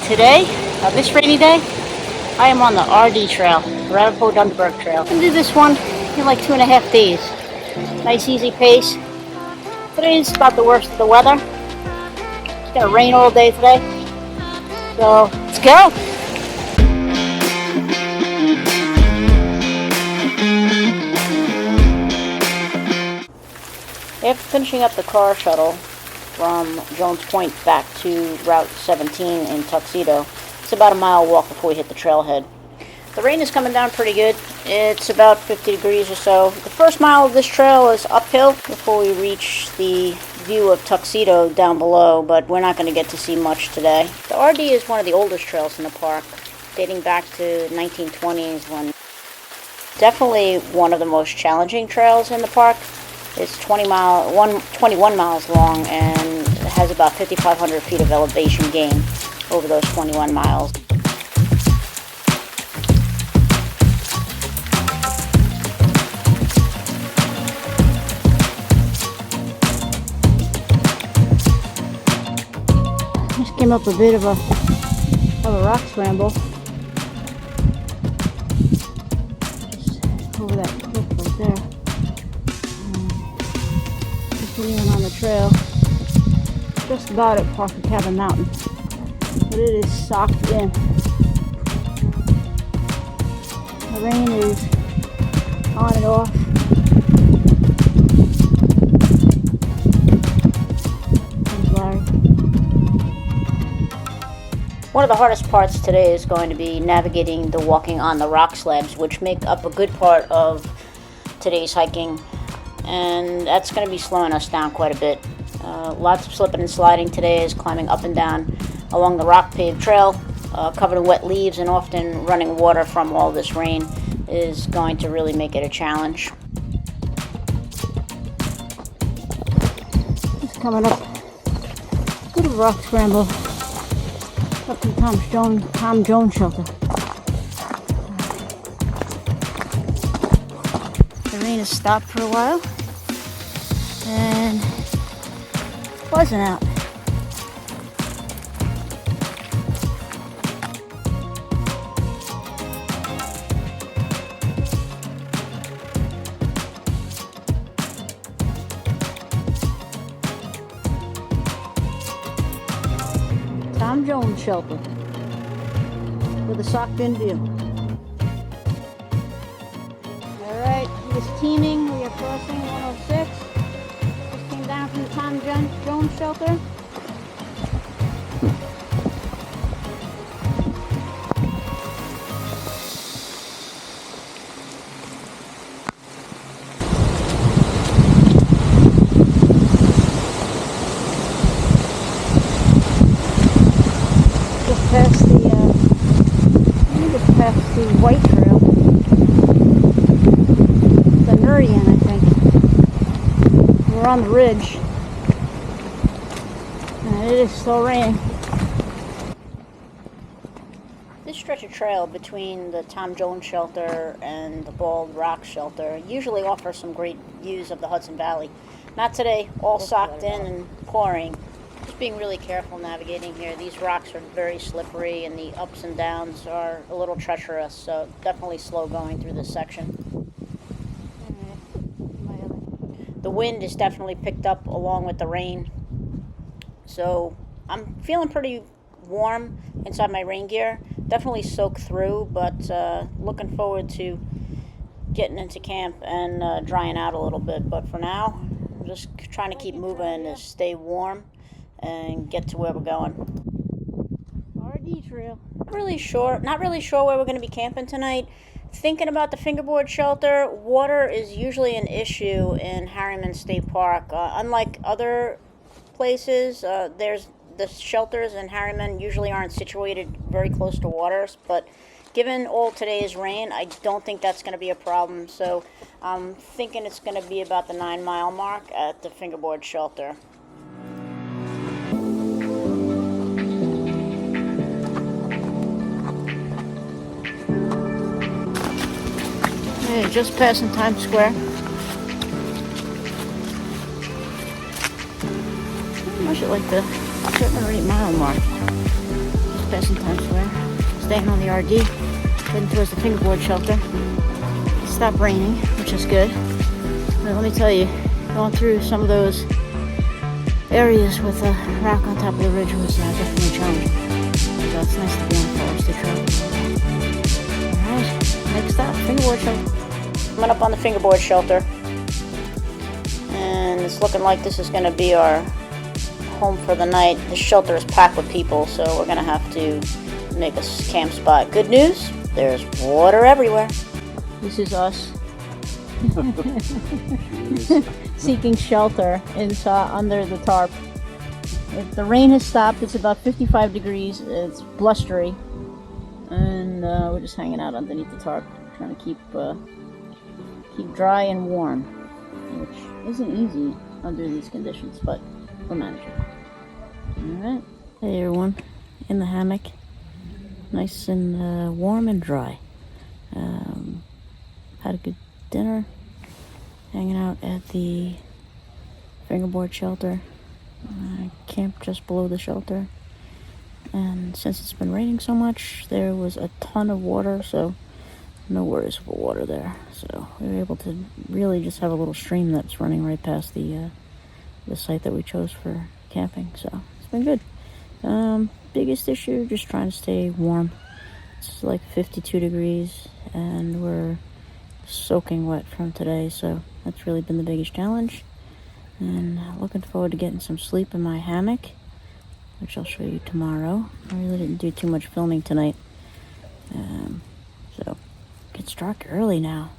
Today, this rainy day, I am on the RD trail, Ramapo Dunderberg trail. I'm going to do this one in like 2.5 days. Nice easy pace. Today's about the worst of the weather. It's going to rain all day today. So, let's go! After finishing up the car shuttle from Jones Point back to Route 17 in Tuxedo, it's about a mile walk before we hit the trailhead. The rain is coming down pretty good. It's about 50 degrees or so. The first mile of this trail is uphill before we reach the view of Tuxedo down below, but we're not going to get to see much today. The RD is one of the oldest trails in the park, dating back to 1920s when definitely one of the most challenging trails in the park. It's 21 miles long and has about 5,500 feet of elevation gain over those 21 miles. Just came up a bit of a rock scramble. Just over that cliff right there. Continuing on the trail, just about at Parker Cabin Mountain, but it is socked in. The rain is on and off. There's Larry. One of the hardest parts today is going to be navigating the walking on the rock slabs, which make up a good part of today's hiking. And that's going to be slowing us down quite a bit. Lots of slipping and sliding today as climbing up and down along the rock paved trail, covered in wet leaves and often running water from all this rain is going to really make it a challenge. Just coming up, good rock scramble up to Tom Jones shelter. The rain has stopped for a while. And buzzing out. Tom Jones shelter with a socked-in view. All right, it's teeming. We are crossing 106. Down from the Tom Jones shelter. Just past the White Trail. The Nerdian, I think. We're on the ridge. And it is still raining. This stretch of trail between the Tom Jones shelter and the Bald Rock shelter usually offers some great views of the Hudson Valley. Not today, all socked in and pouring. Just being really careful navigating here. These rocks are very slippery and the ups and downs are a little treacherous, so definitely slow going through this section. The wind is definitely picked up along with the rain. So I'm feeling pretty warm inside my rain gear. Definitely soaked through, but looking forward to getting into camp and drying out a little bit. But for now, I'm just trying to keep moving to stay warm and get to where we're going. RD trail. Not really sure where we're going to be camping tonight. Thinking about the fingerboard shelter, water is usually an issue in Harriman State Park. Unlike other places, the shelters in Harriman usually aren't situated very close to waters, but given all today's rain, I don't think that's going to be a problem. So I'm thinking it's going to be about the 9-mile mark at the fingerboard shelter. Okay, just passing Times Square. Much like the 7 or 8 mile mark. passing Times Square. Staying on the RD. Heading towards the fingerboard shelter. It stopped raining, which is good. But let me tell you, going through some of those areas with a rock on top of the ridge was definitely challenging. So it's nice to be on the Forest Trail. Alright, next stop, fingerboard shelter. Coming up on the fingerboard shelter. And it's looking like this is going to be our home for the night. The shelter is packed with people, so we're going to have to make a camp spot. Good news, there's water everywhere. This is us. Seeking shelter under the tarp. The rain has stopped. It's about 55 degrees. It's blustery, and we're just hanging out underneath the tarp, trying to keep dry and warm, which isn't easy under these conditions, but we're managing. All right, hey everyone, in the hammock, nice and warm and dry. Had a good dinner. Hanging out at the fingerboard shelter. Camped just below the shelter. And since it's been raining so much, there was a ton of water, so no worries for water there. So we were able to really just have a little stream that's running right past the site that we chose for camping. So it's been good. Biggest issue, just trying to stay warm. It's like 52 degrees, and we're soaking wet from today, so that's really been the biggest challenge. And looking forward to getting some sleep in my hammock, which I'll show you tomorrow. I really didn't do too much filming tonight, so it gets dark early now,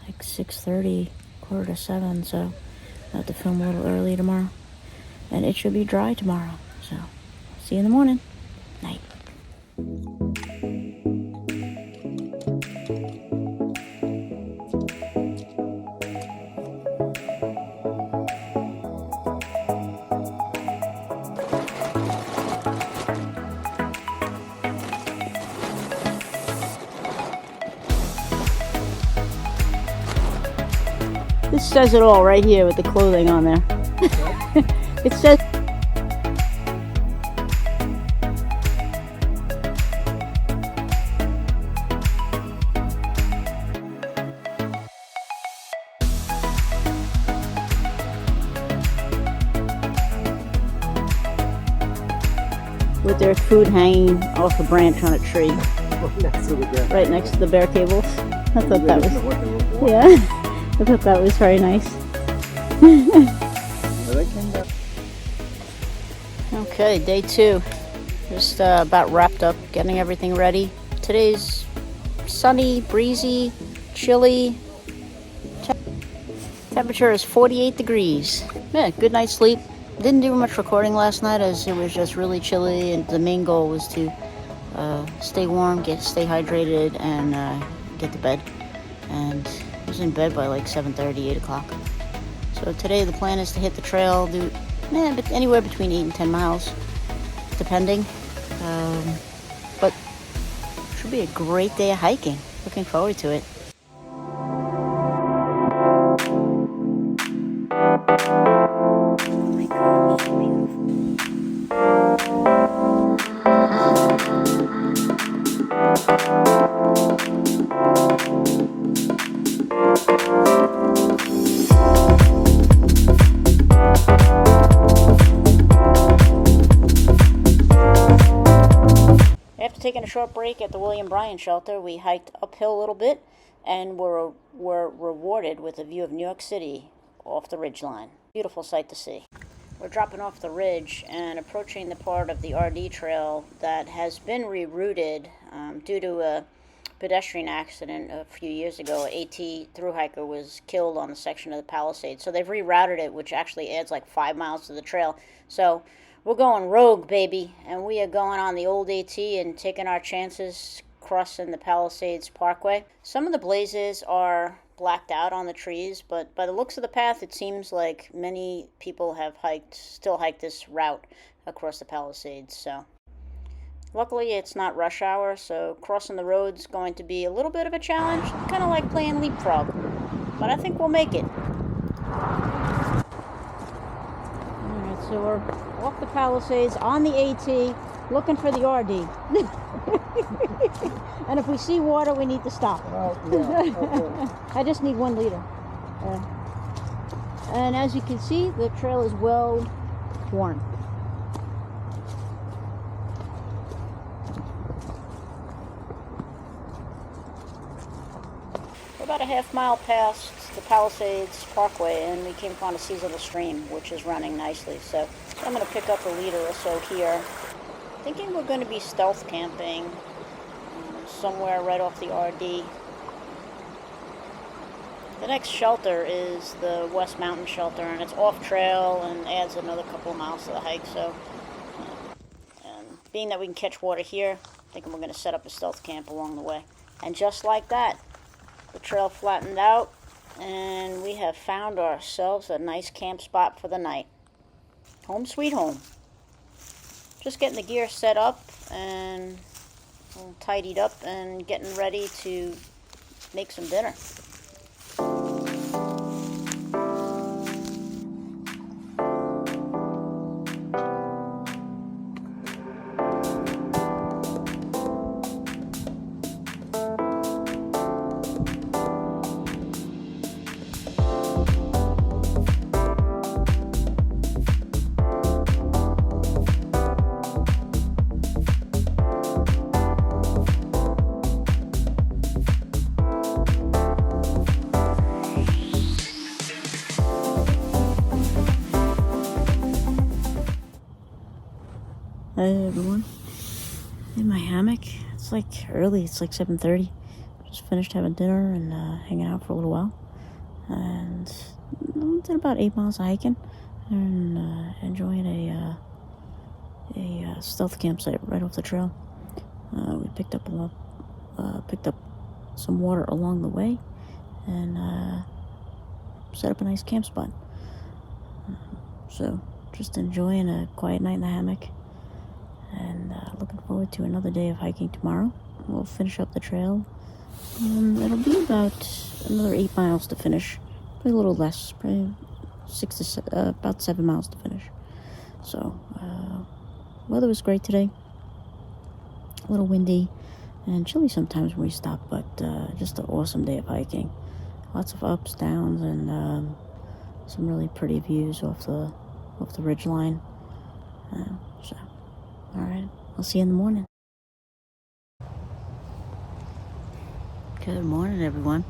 like 6:30, 6:45, so I'll have to film a little early tomorrow, and it should be dry tomorrow. So see you in the morning. Night. This says it all right here with the clothing on there. It says with their food hanging off a branch on a tree. Right next to the bare tables. I thought that was, yeah. I thought that was very nice. Okay, day 2. Just about wrapped up, getting everything ready. Today's sunny, breezy, chilly. Temperature is 48 degrees. Yeah, good night's sleep. Didn't do much recording last night as it was just really chilly, and the main goal was to stay warm, stay hydrated, and get to bed. And I was in bed by like 7:30, 8 o'clock. So today the plan is to hit the trail, do anywhere between 8 and 10 miles, depending. But it should be a great day of hiking. Looking forward to it. Taking a short break at the William Bryan shelter, we hiked uphill a little bit and were rewarded with a view of New York City off the ridgeline. Beautiful sight to see. We're dropping off the ridge and approaching the part of the RD trail that has been rerouted due to a pedestrian accident a few years ago. An AT thru hiker was killed on the section of the Palisades, so they've rerouted it, which actually adds like 5 miles to the trail. So we're going rogue, baby, and we are going on the old AT and taking our chances crossing the Palisades Parkway. Some of the blazes are blacked out on the trees, but by the looks of the path, it seems like many people have still hiked this route across the Palisades. So luckily, it's not rush hour, so crossing the road's going to be a little bit of a challenge, kind of like playing leapfrog, but I think we'll make it. Alright, so we're off the Palisades on the AT, looking for the RD. And if we see water, we need to stop. Oh, yeah. Okay. I just need 1 liter. And as you can see, the trail is well worn. We're about a half-mile past the Palisades Parkway, and we came upon a seasonal stream, which is running nicely. So I'm going to pick up a liter or so here. Thinking we're going to be stealth camping somewhere right off the RD. The next shelter is the West Mountain Shelter, and it's off trail and adds another couple of miles to the hike. So, and being that we can catch water here, I'm thinking we're going to set up a stealth camp along the way. And just like that, the trail flattened out, and we have found ourselves a nice camp spot for the night. Home sweet home. Just getting the gear set up and all tidied up and getting ready to make some dinner. Hey everyone, in my hammock. It's like early, it's like 7:30. Just finished having dinner and hanging out for a little while. And did about 8 miles of hiking and enjoying a stealth campsite right off the trail. We picked up some water along the way and set up a nice camp spot. So just enjoying a quiet night in the hammock. And looking forward to another day of hiking tomorrow. We'll finish up the trail. It'll be about another 8 miles to finish. Probably a little less. Probably about 7 miles to finish. So, weather was great today. A little windy and chilly sometimes when we stop, but just an awesome day of hiking. Lots of ups, downs, and some really pretty views off the ridge line. So. Alright, I'll see you in the morning. Good morning, everyone.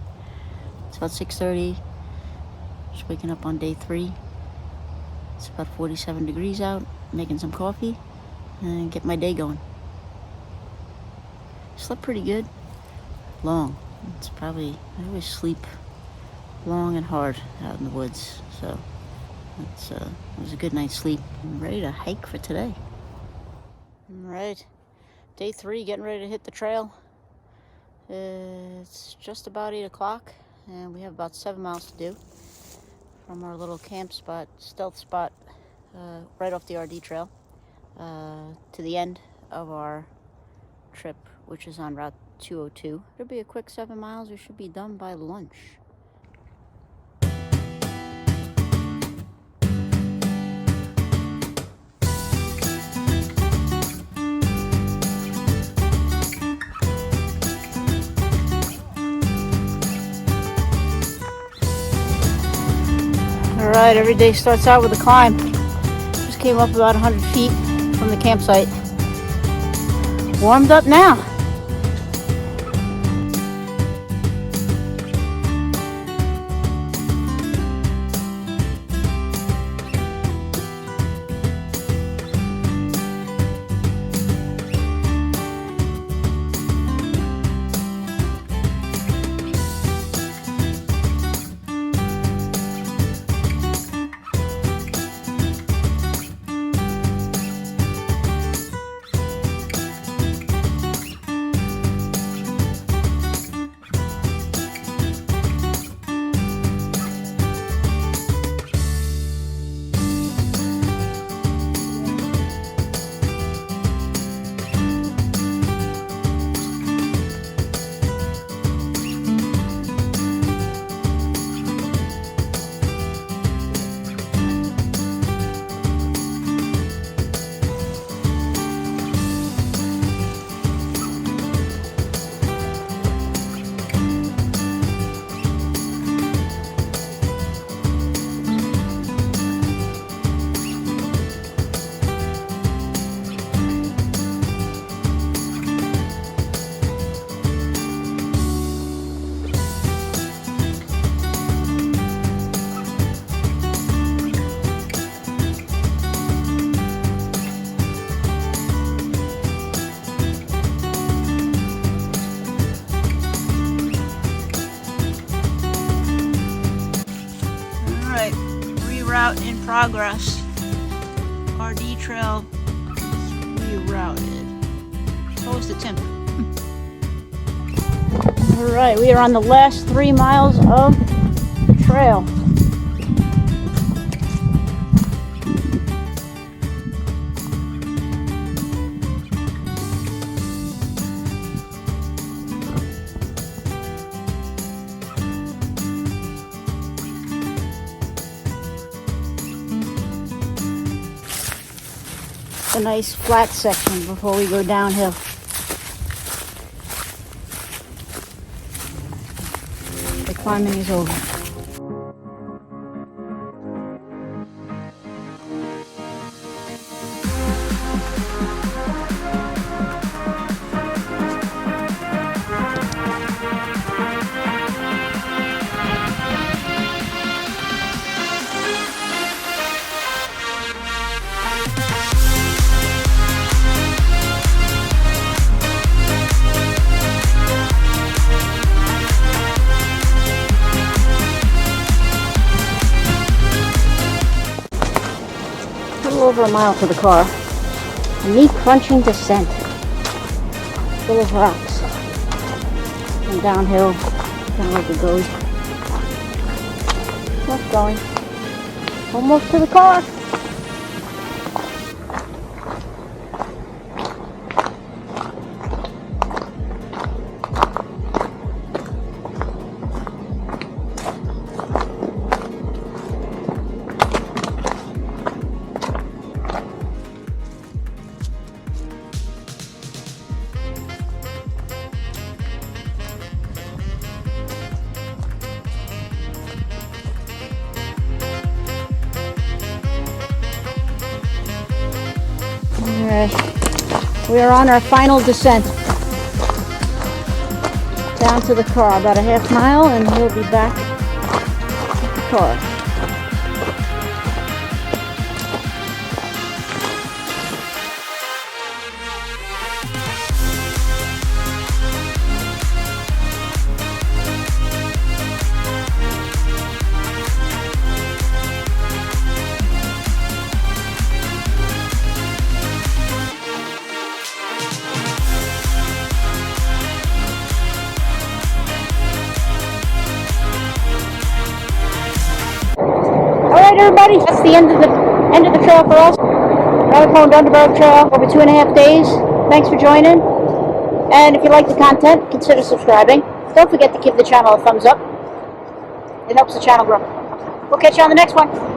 It's about 6:30. Just waking up on day 3. It's about 47 degrees out. Making some coffee and get my day going. Slept pretty good. Long. I always sleep long and hard out in the woods. So it was a good night's sleep. I'm ready to hike for today. Alright, day 3, getting ready to hit the trail. It's just about 8 o'clock, and we have about 7 miles to do from our little camp spot, stealth spot, right off the RD trail, to the end of our trip, which is on Route 202. It'll be a quick 7 miles. We should be done by lunch. Alright, every day starts out with a climb. Just came up about 100 feet from the campsite. Warmed up now. progress. RD trail rerouted. So is the timber. Alright, we are on the last 3 miles of the trail. A nice flat section before we go downhill. The climbing is over. A little over a mile to the car. A knee crunching descent. Full of rocks. And downhill, kind of like it goes. Not going. Almost to the car. Alright, we are on our final descent down to the car, about a half mile, and we'll be back at the car. Alright everybody, that's the end of the trail for us. Ramapo Dunderberg Trail, over 2.5 days. Thanks for joining. And if you like the content, consider subscribing. Don't forget to give the channel a thumbs up. It helps the channel grow. We'll catch you on the next one.